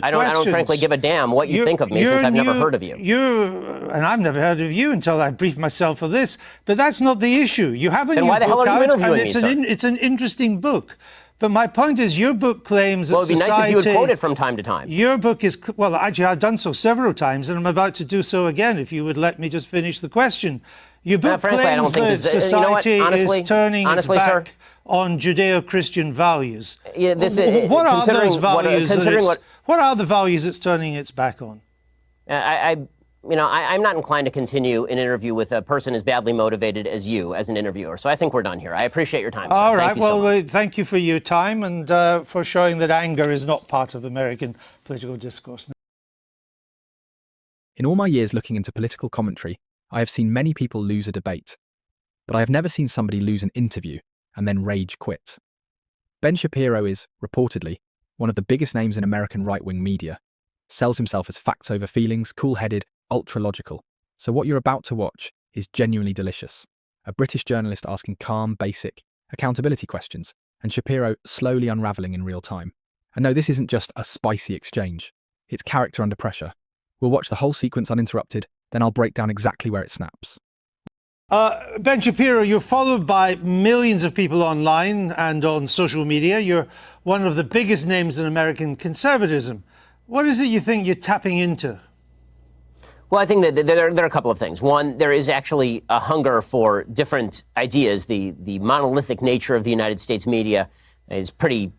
I don't frankly give a damn what you think of me since I've never heard of you. And I've never heard of you until I briefed myself for this. But that's not the issue. You have a new book out. Then why the hell are you interviewing me, sir? It's an interesting book. But my point is, your book claims that Well, it'd be nice if you would quote it from time to time. Your book is, well, actually, I've done so several times, and I'm about to do so again, if you would let me just finish the question. Your book frankly, claims I don't think that society honestly, is turning its back sir, on Judeo-Christian values. Yeah, what are those values? What are the values it's turning its back on? I'm not inclined to continue an interview with a person as badly motivated as you as an interviewer. So I think we're done here. I appreciate your time, sir. All right. Thank you so much. Thank you for your time and for showing that anger is not part of American political discourse. In all my years looking into political commentary, I have seen many people lose a debate. But I have never seen somebody lose an interview and then rage quit. Ben Shapiro is, reportedly, one of the biggest names in American right-wing media, sells himself as facts over feelings, cool-headed, ultra-logical. So what you're about to watch is genuinely delicious. A British journalist asking calm, basic, accountability questions, and Shapiro slowly unravelling in real time. And no, this isn't just a spicy exchange. It's character under pressure. We'll watch the whole sequence uninterrupted, then I'll break down exactly where it snaps. Ben Shapiro, you're followed by millions of people online and on social media. You're one of the biggest names in American conservatism. What is it you think you're tapping into? Well, I think that there are a couple of things. One, there is actually a hunger for different ideas. The monolithic nature of the United States media is pretty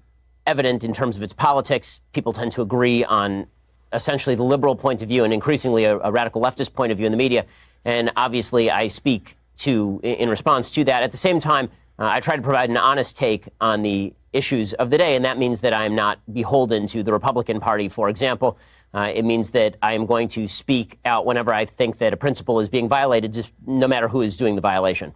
evident in terms of its politics. People tend to agree on essentially the liberal point of view and increasingly a radical leftist point of view in the media. And obviously, I speak in response to that. At the same time, I try to provide an honest take on the issues of the day, and that means that I am not beholden to the Republican Party, for example. It means that I am going to speak out whenever I think that a principle is being violated, just no matter who is doing the violation.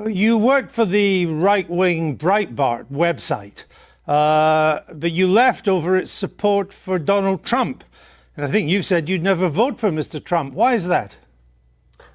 You worked for the right-wing Breitbart website, but you left over its support for Donald Trump. And I think you said you'd never vote for Mr. Trump. Why is that?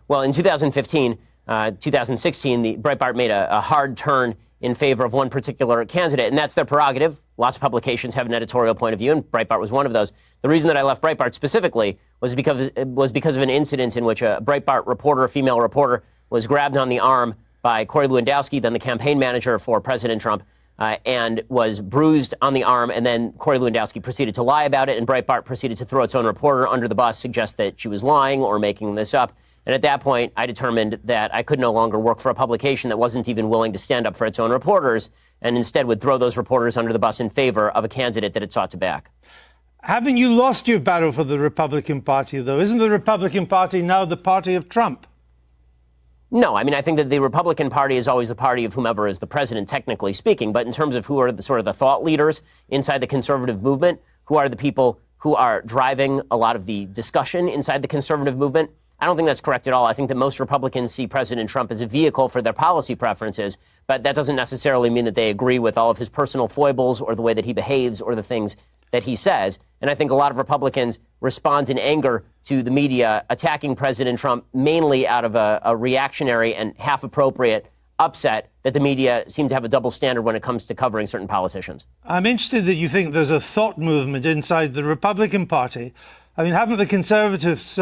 Well, in 2016, the Breitbart made a hard turn in favor of one particular candidate, and that's their prerogative. Lots of publications have an editorial point of view, and Breitbart was one of those. The reason that I left Breitbart specifically was because of an incident in which a Breitbart reporter, a female reporter, was grabbed on the arm by Corey Lewandowski, then the campaign manager for President Trump, and was bruised on the arm, and then Corey Lewandowski proceeded to lie about it, and Breitbart proceeded to throw its own reporter under the bus, suggest that she was lying or making this up. And at that point, I determined that I could no longer work for a publication that wasn't even willing to stand up for its own reporters, and instead would throw those reporters under the bus in favor of a candidate that it sought to back. Haven't you lost your battle for the Republican Party, though? Isn't the Republican Party now the party of Trump? No, I mean, I think that the Republican Party is always the party of whomever is the president, technically speaking. But in terms of who are the sort of the thought leaders inside the conservative movement, who are the people who are driving a lot of the discussion inside the conservative movement, I don't think that's correct at all. I think that most Republicans see President Trump as a vehicle for their policy preferences, but that doesn't necessarily mean that they agree with all of his personal foibles or the way that he behaves or the things that he says. And I think a lot of Republicans respond in anger to the media attacking President Trump mainly out of a reactionary and half-appropriate upset that the media seem to have a double standard when it comes to covering certain politicians. I'm interested that you think there's a thought movement inside the Republican Party. I mean, haven't the conservatives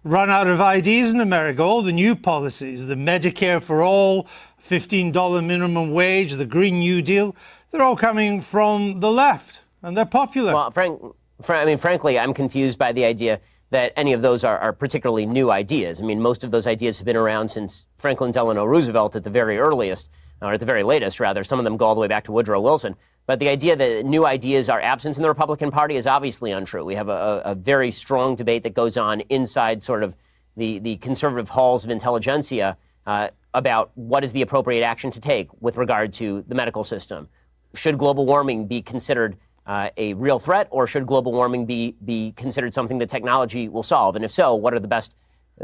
run out of ideas in America? All the new policies, the Medicare for all, $15 minimum wage, the Green New Deal, they're all coming from the left, and they're popular. Well, frankly, I'm confused by the idea that any of those are particularly new ideas. I mean, most of those ideas have been around since Franklin Delano Roosevelt at the very earliest, or at the very latest, rather. Some of them go all the way back to Woodrow Wilson. But the idea that new ideas are absent in the Republican Party is obviously untrue. We have a very strong debate that goes on inside sort of the conservative halls of intelligentsia about what is the appropriate action to take with regard to the medical system. Should global warming be considered a real threat, or should global warming be considered something that technology will solve? And if so, what are the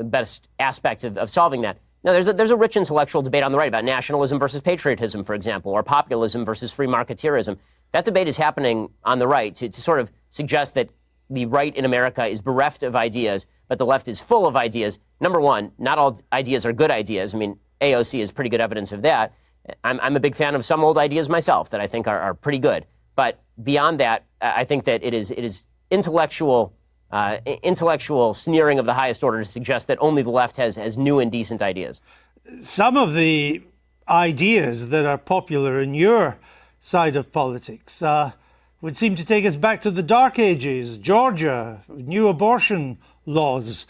best aspects of solving that? Now, there's a rich intellectual debate on the right about nationalism versus patriotism, for example, or populism versus free marketeerism. That debate is happening on the right to sort of suggest that the right in America is bereft of ideas, but the left is full of ideas. Number one, not all ideas are good ideas. I mean, AOC is pretty good evidence of that. I'm a big fan of some old ideas myself that I think are pretty good. But beyond that, I think that it is intellectual sneering of the highest order to suggest that only the left has new and decent ideas. Some of the ideas that are popular in your side of politics would seem to take us back to the Dark Ages, Georgia, new abortion laws,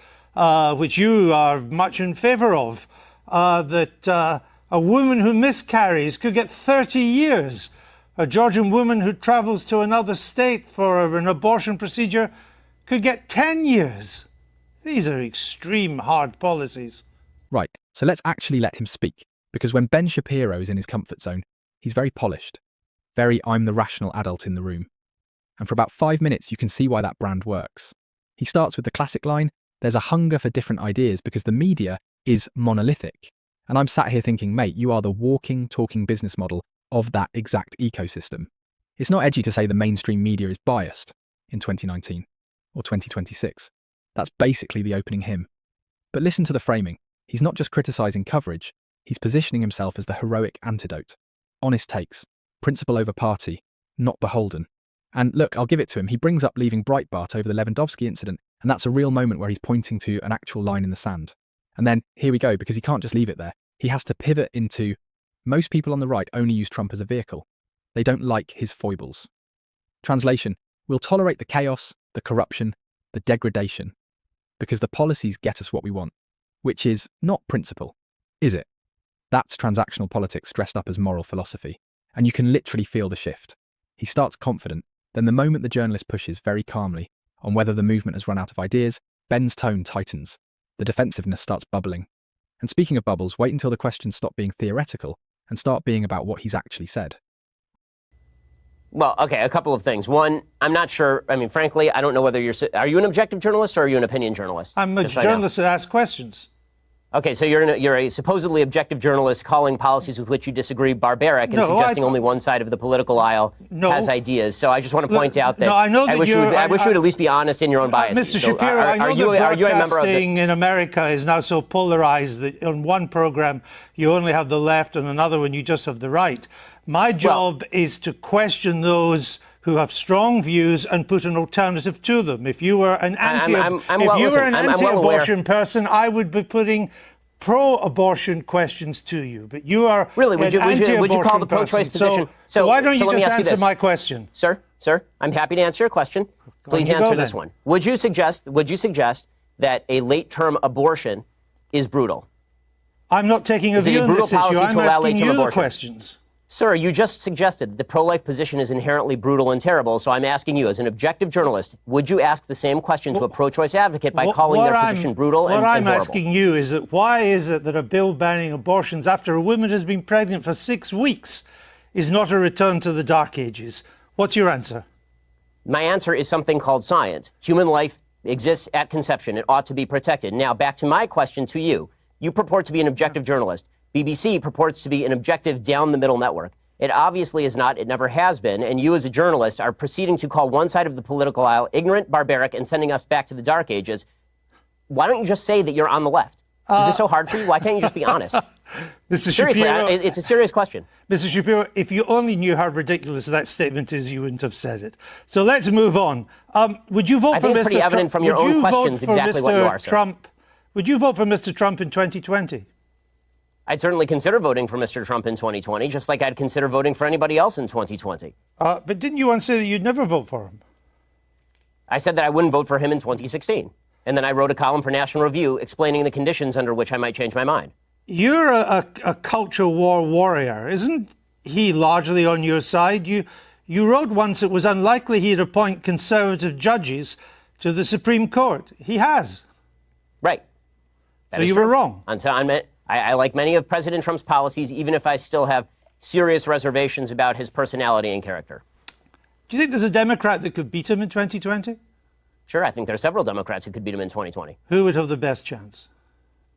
which you are much in favor of, that a woman who miscarries could get 30 years. A Georgian woman who travels to another state for an abortion procedure could get 10 years. These are extreme hard policies. Right, so let's actually let him speak, because when Ben Shapiro is in his comfort zone, he's very polished. Very I'm the rational adult in the room. And for about 5 minutes, you can see why that brand works. He starts with the classic line, there's a hunger for different ideas because the media is monolithic. And I'm sat here thinking, mate, you are the walking, talking business model of that exact ecosystem. It's not edgy to say the mainstream media is biased in 2019 or 2026. That's basically the opening hymn. But listen to the framing. He's not just criticising coverage, he's positioning himself as the heroic antidote. Honest takes, principle over party, not beholden. And look, I'll give it to him. He brings up leaving Breitbart over the Lewandowski incident, and that's a real moment where he's pointing to an actual line in the sand. And then, here we go, because he can't just leave it there. He has to pivot into, most people on the right only use Trump as a vehicle. They don't like his foibles. Translation, we'll tolerate the chaos, the corruption, the degradation, because the policies get us what we want, which is not principle, is it? That's transactional politics dressed up as moral philosophy. And you can literally feel the shift. He starts confident, then the moment the journalist pushes very calmly on whether the movement has run out of ideas, Ben's tone tightens. The defensiveness starts bubbling. And speaking of bubbles, wait until the questions stop being theoretical and start being about what he's actually said. Well, okay, a couple of things. One, I'm not sure. I mean, frankly, I don't know whether are you an objective journalist or are you an opinion journalist? I'm a journalist that asks questions. Okay, so you're a supposedly objective journalist calling policies with which you disagree barbaric and suggesting only one side of the political aisle has ideas. So I just want to point out that I wish you would at least be honest in your own biases. Mr. Shapiro, I know that broadcasting in America is now so polarized that on one program you only have the left and another one you just have the right. My job is to question those who have strong views and put an alternative to them. If you were an anti-abortion person, I would be putting pro-abortion questions to you. But you are really would you call the pro-choice position? So why don't you just answer my question, sir? I'm happy to answer your question. Please answer this one. Would you suggest that a late-term abortion is brutal? I'm not taking a view on this issue. I'm asking you the questions. Sir, you just suggested that the pro-life position is inherently brutal and terrible, so I'm asking you, as an objective journalist, would you ask the same question to a pro-choice advocate by calling their position brutal and horrible? What I'm asking you is that why is it that a bill banning abortions after a woman has been pregnant for 6 weeks is not a return to the Dark Ages? What's your answer? My answer is something called science. Human life exists at conception. It ought to be protected. Now, back to my question to you. You purport to be an objective journalist. BBC purports to be an objective down-the-middle network. It obviously is not. It never has been. And you, as a journalist, are proceeding to call one side of the political aisle ignorant, barbaric, and sending us back to the Dark Ages. Why don't you just say that you're on the left? Is this so hard for you? Why can't you just be honest? Mr. Seriously, Shapiro, it's a serious question. Mr. Shapiro, if you only knew how ridiculous that statement is, you wouldn't have said it. So let's move on. Would you vote for Mr. Trump? I think it's pretty evident from your own questions exactly what you are, sir. Would you vote for Mr. Trump in 2020? I'd certainly consider voting for Mr. Trump in 2020, just like I'd consider voting for anybody else in 2020. But didn't you once say that you'd never vote for him? I said that I wouldn't vote for him in 2016. And then I wrote a column for National Review explaining the conditions under which I might change my mind. You're a culture war warrior. Isn't he largely on your side? You wrote once it was unlikely he'd appoint conservative judges to the Supreme Court. He has. Right. So you were wrong. I like many of President Trump's policies, even if I still have serious reservations about his personality and character. Do you think there's a Democrat that could beat him in 2020? Sure, I think there are several Democrats who could beat him in 2020. Who would have the best chance?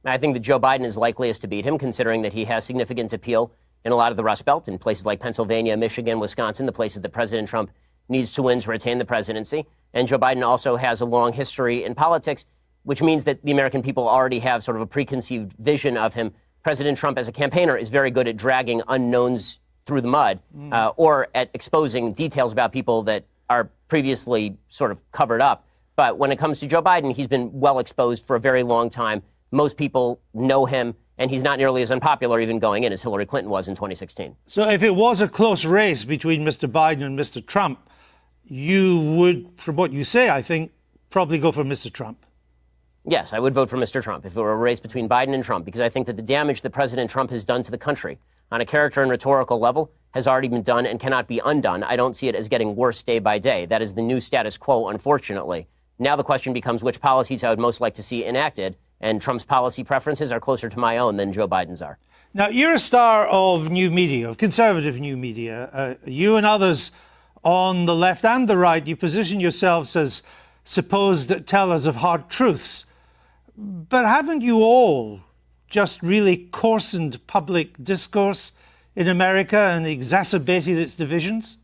I think that Joe Biden is likeliest to beat him, considering that he has significant appeal in a lot of the Rust Belt, in places like Pennsylvania, Michigan, Wisconsin, the places that President Trump needs to win to retain the presidency. And Joe Biden also has a long history in politics, which means that the American people already have sort of a preconceived vision of him. President Trump, as a campaigner, is very good at dragging unknowns through the mud or at exposing details about people that are previously sort of covered up. But when it comes to Joe Biden, he's been well exposed for a very long time. Most people know him, and he's not nearly as unpopular even going in as Hillary Clinton was in 2016. So if it was a close race between Mr. Biden and Mr. Trump, you would, from what you say, I think, probably go for Mr. Trump. Yes, I would vote for Mr. Trump if it were a race between Biden and Trump, because I think that the damage that President Trump has done to the country on a character and rhetorical level has already been done and cannot be undone. I don't see it as getting worse day by day. That is the new status quo, unfortunately. Now the question becomes which policies I would most like to see enacted, and Trump's policy preferences are closer to my own than Joe Biden's are. Now, you're a star of new media, of conservative new media. You and others on the left and the right, you position yourselves as supposed tellers of hard truths. But haven't you all just really coarsened public discourse in America and exacerbated its divisions?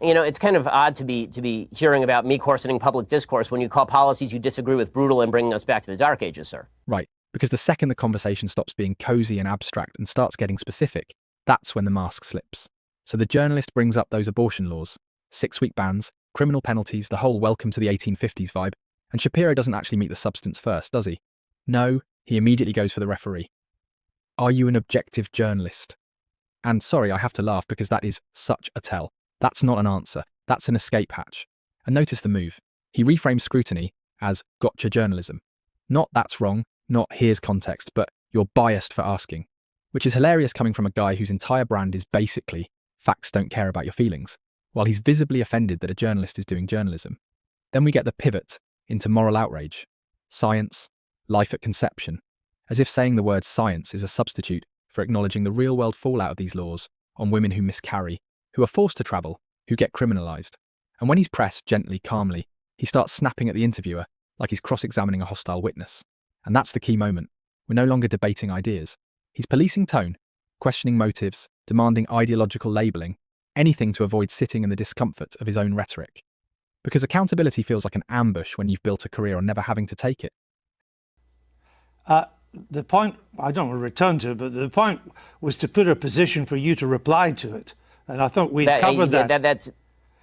You know, it's kind of odd to be hearing about me coarsening public discourse when you call policies you disagree with brutal and bringing us back to the dark ages, sir. Right, because the second the conversation stops being cozy and abstract and starts getting specific, that's when the mask slips. So the journalist brings up those abortion laws, 6-week bans, criminal penalties, the whole welcome to the 1850s vibe, and Shapiro doesn't actually meet the substance first, does he? No, he immediately goes for the referee. Are you an objective journalist? And sorry, I have to laugh because that is such a tell. That's not an answer. That's an escape hatch. And notice the move. He reframes scrutiny as gotcha journalism. Not that's wrong, not here's context, but you're biased for asking. Which is hilarious coming from a guy whose entire brand is basically facts don't care about your feelings, while he's visibly offended that a journalist is doing journalism. Then we get the pivot into moral outrage. Science, life at conception. As if saying the word science is a substitute for acknowledging the real-world fallout of these laws on women who miscarry, who are forced to travel, who get criminalised. And when he's pressed gently, calmly, he starts snapping at the interviewer like he's cross-examining a hostile witness. And that's the key moment. We're no longer debating ideas. He's policing tone, questioning motives, demanding ideological labelling, anything to avoid sitting in the discomfort of his own rhetoric. Because accountability feels like an ambush when you've built a career on never having to take it. The point, I don't want to return to it, but the point was to put a position for you to reply to it. And I thought we'd covered that.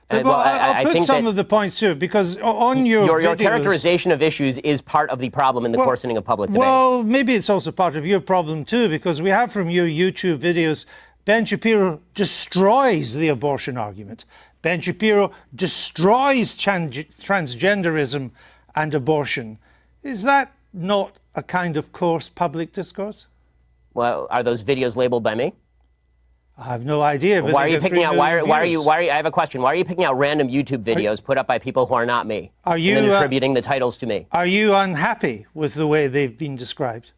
I put some of the points too, because on your videos, characterization of issues is part of the problem in the coarsening of public debate. Well, maybe it's also part of your problem too, because we have from your YouTube videos, Ben Shapiro destroys the abortion argument. Ben Shapiro destroys transgenderism and abortion. Is that not a kind of coarse public discourse? Well, are those videos labeled by me? I have no idea. Why are you picking out? Why are you? I have a question. Why are you picking out random YouTube videos put up by people who are not me? Are you and then attributing the titles to me? Are you unhappy with the way they've been described?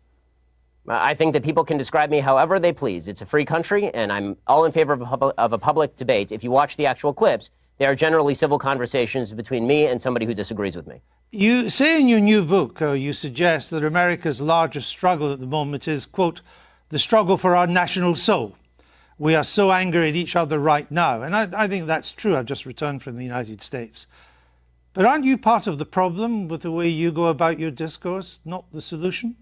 I think that people can describe me however they please. It's a free country, and I'm all in favor of a public debate. If you watch the actual clips, they are generally civil conversations between me and somebody who disagrees with me. You say in your new book, you suggest that America's largest struggle at the moment is, quote, the struggle for our national soul. We are so angry at each other right now. And I think that's true. I've just returned from the United States. But aren't you part of the problem with the way you go about your discourse, not the solution?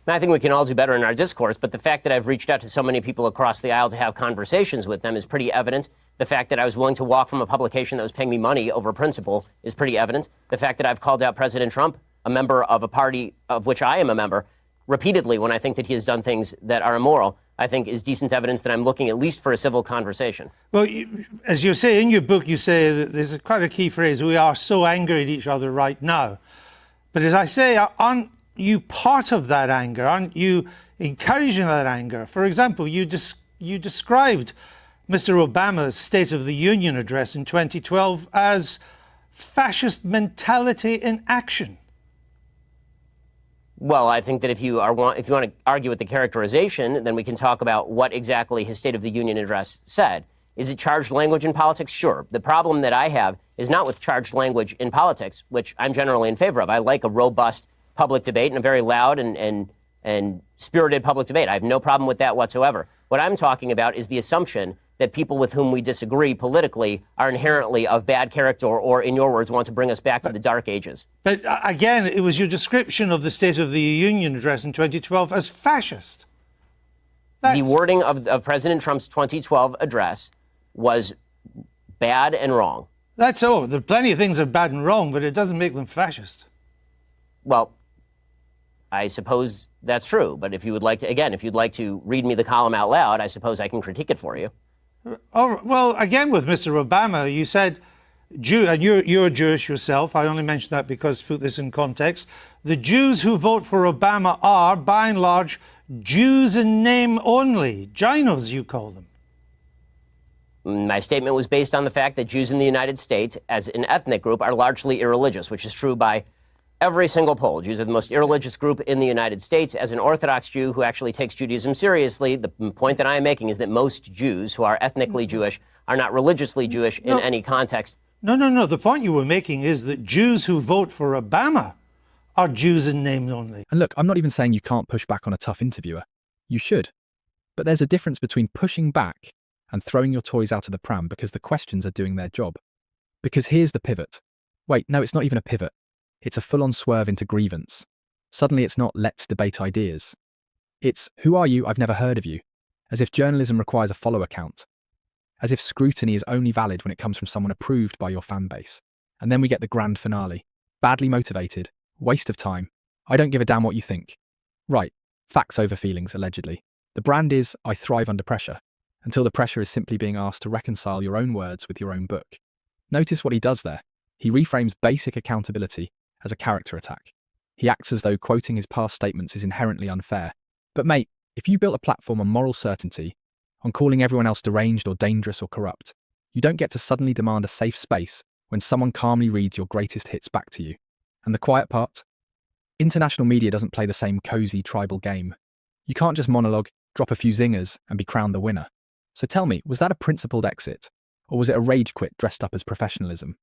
I think we can all do better in our discourse, but the fact that I've reached out to so many people across the aisle to have conversations with them is pretty evident. The fact that I was willing to walk from a publication that was paying me money over principle is pretty evident. The fact that I've called out President Trump, a member of a party of which I am a member, repeatedly when I think that he has done things that are immoral, I think is decent evidence that I'm looking at least for a civil conversation. Well, as you say in your book, you say that there's quite a key phrase, we are so angry at each other right now. But as I say, aren't you part of that anger? Aren't you encouraging that anger? For example, you described Mr. Obama's State of the Union address in 2012 as fascist mentality in action. Well, I think that if you want to argue with the characterization, then we can talk about what exactly his State of the Union address said. Is it charged language in politics? Sure. The problem that I have is not with charged language in politics, which I'm generally in favor of. I like a robust public debate and a very loud and spirited public debate. I have no problem with that whatsoever. What I'm talking about is the assumption that people with whom we disagree politically are inherently of bad character or, in your words, want to bring us back to the dark ages. But again, it was your description of the State of the Union address in 2012 as fascist. The wording of President Trump's 2012 address was bad and wrong. There are plenty of things that are bad and wrong, but it doesn't make them fascist. Well, I suppose that's true. But if you would like to, again, if you'd like to read me the column out loud, I suppose I can critique it for you. Oh, well, again, with Mr. Obama, you said, and you're Jewish yourself. I only mention that because to put this in context. The Jews who vote for Obama are, by and large, Jews in name only. Ginos, you call them. My statement was based on the fact that Jews in the United States, as an ethnic group, are largely irreligious, which is true by every single poll. Jews are the most irreligious group in the United States. As an Orthodox Jew who actually takes Judaism seriously, the point that I am making is that most Jews who are ethnically Jewish are not religiously Jewish in any context. No. The point you were making is that Jews who vote for Obama are Jews in name only. And look, I'm not even saying you can't push back on a tough interviewer. You should. But there's a difference between pushing back and throwing your toys out of the pram because the questions are doing their job. Because here's the pivot. Wait, no, it's not even a pivot. It's a full-on swerve into grievance. Suddenly it's not let's debate ideas. It's who are you? I've never heard of you. As if journalism requires a follow account. As if scrutiny is only valid when it comes from someone approved by your fan base. And then we get the grand finale. Badly motivated. Waste of time. I don't give a damn what you think. Right. Facts over feelings, allegedly. The brand is I thrive under pressure. Until the pressure is simply being asked to reconcile your own words with your own book. Notice what he does there. He reframes basic accountability as a character attack. He acts as though quoting his past statements is inherently unfair. But mate, if you built a platform on moral certainty, on calling everyone else deranged or dangerous or corrupt, you don't get to suddenly demand a safe space when someone calmly reads your greatest hits back to you. And the quiet part? International media doesn't play the same cozy tribal game. You can't just monologue, drop a few zingers, and be crowned the winner. So tell me, was that a principled exit? Or was it a rage quit dressed up as professionalism?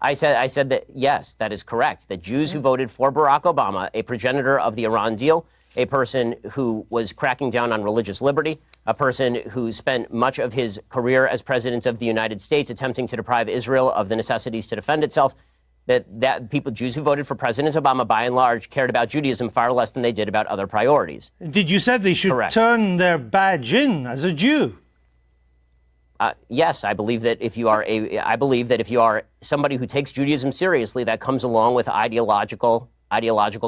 I said that, yes, that is correct. That Jews who voted for Barack Obama, a progenitor of the Iran deal, a person who was cracking down on religious liberty, a person who spent much of his career as president of the United States attempting to deprive Israel of the necessities to defend itself, that people, Jews who voted for President Obama, by and large, cared about Judaism far less than they did about other priorities. Did you say they should turn their badge in as a Jew? Yes, I believe that if you are somebody who takes Judaism seriously, that comes along with ideological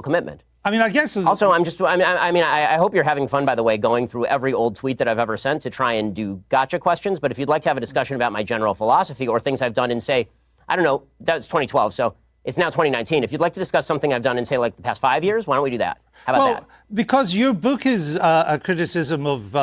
commitment. I mean, I guess. Also, I hope you're having fun, by the way, going through every old tweet that I've ever sent to try and do gotcha questions. But if you'd like to have a discussion about my general philosophy or things I've done in, say, I don't know, that's 2012, so it's now 2019. If you'd like to discuss something I've done in, say, like the past 5 years, why don't we do that? How about that? Because your book is a criticism of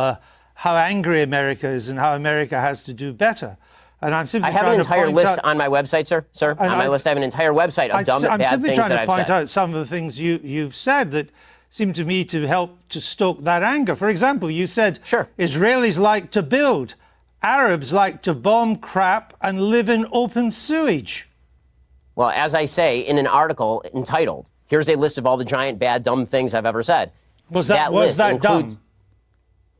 how angry America is and how America has to do better. And I'm simply I have an entire list on my website, sir. On my list, I have an entire website of dumb, bad things that I've said. I'm simply trying to point out some of the things you've said that seem to me to help to stoke that anger. For example, you said Israelis like to build, Arabs like to bomb crap and live in open sewage. Well, as I say in an article entitled, here's a list of all the giant, bad, dumb things I've ever said. Was that dumb?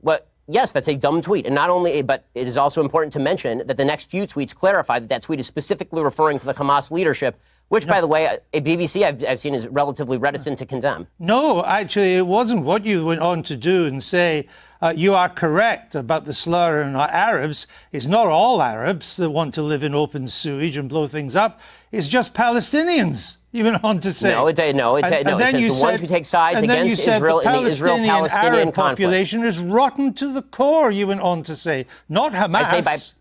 What? Yes, that's a dumb tweet. And not only, but it is also important to mention that the next few tweets clarify that tweet is specifically referring to the Hamas leadership, which, by the way, a BBC I've seen is relatively reticent to condemn. No, actually, it wasn't. What you went on to do and say, you are correct about the slur on Arabs. It's not all Arabs that want to live in open sewage and blow things up. It's just Palestinians, you went on to say. No, it says the ones who take sides against Israel in the Israel-Palestinian conflict. Population is rotten to the core, you went on to say. Not Hamas,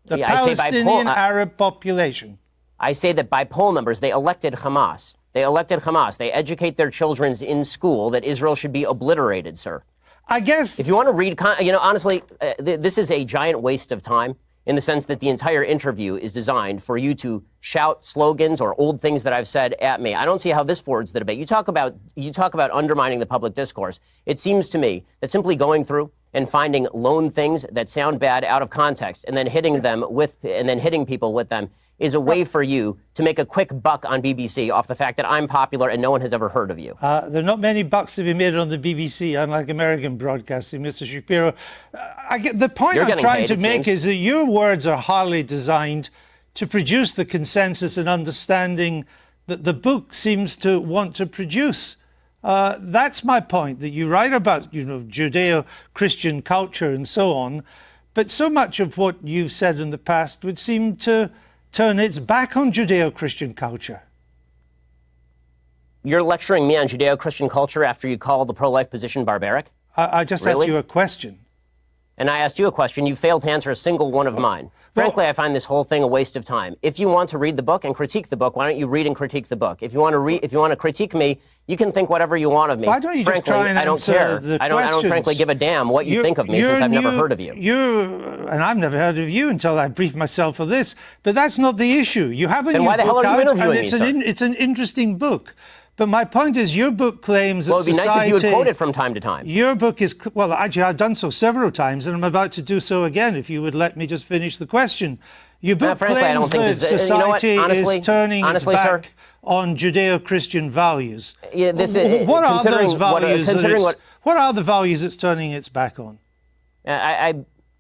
the Palestinian Arab population. I say that by poll numbers, they elected Hamas. They educate their children in school that Israel should be obliterated, sir. I guess. If you want to read, honestly, this is a giant waste of time in the sense that the entire interview is designed for you to shout slogans or old things that I've said at me. I don't see how this forwards the debate. You talk about undermining the public discourse. It seems to me that simply going through and finding lone things that sound bad out of context and then hitting people with them is a way for you to make a quick buck on BBC off the fact that I'm popular and no one has ever heard of you. There are not many bucks to be made on the BBC, unlike American broadcasting, Mr. Shapiro. The point I'm trying to make is that your words are hardly designed to produce the consensus and understanding that the book seems to want to produce. That's my point, that you write about, Judeo-Christian culture and so on, but so much of what you've said in the past would seem to turn its back on Judeo-Christian culture? You're lecturing me on Judeo-Christian culture after you call the pro-life position barbaric? I just asked you a question. And I asked you a question. You failed to answer a single one of mine. Frankly, I find this whole thing a waste of time. If you want to read the book and critique the book, why don't you read and critique the book? If you want to critique me, you can think whatever you want of me. Why don't you frankly, just try and I don't answer care. the I don't frankly give a damn what you think of me since I've never heard of you. And I've never heard of you until I briefed myself for this. But that's not the issue. You have a new book out. Then why the hell are you interviewing me, sir? It's an interesting book. But my point is, your book claims that well, it'd be society... nice if you would quote it from time to time. Your book is... Well, actually, I've done so several times, and I'm about to do so again, if you would let me just finish the question. Your book frankly, I don't think claims that society honestly, is turning its back sir, on Judeo-Christian values. Yeah, what are those values? What are the values it's turning its back on?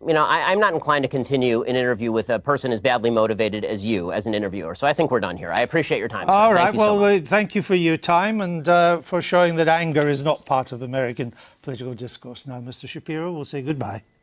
I'm not inclined to continue an interview with a person as badly motivated as you as an interviewer. So I think we're done here. I appreciate your time, sir. All right. Thank you so much. Thank you for your time and for showing that anger is not part of American political discourse. Now, Mr. Shapiro, we'll say goodbye.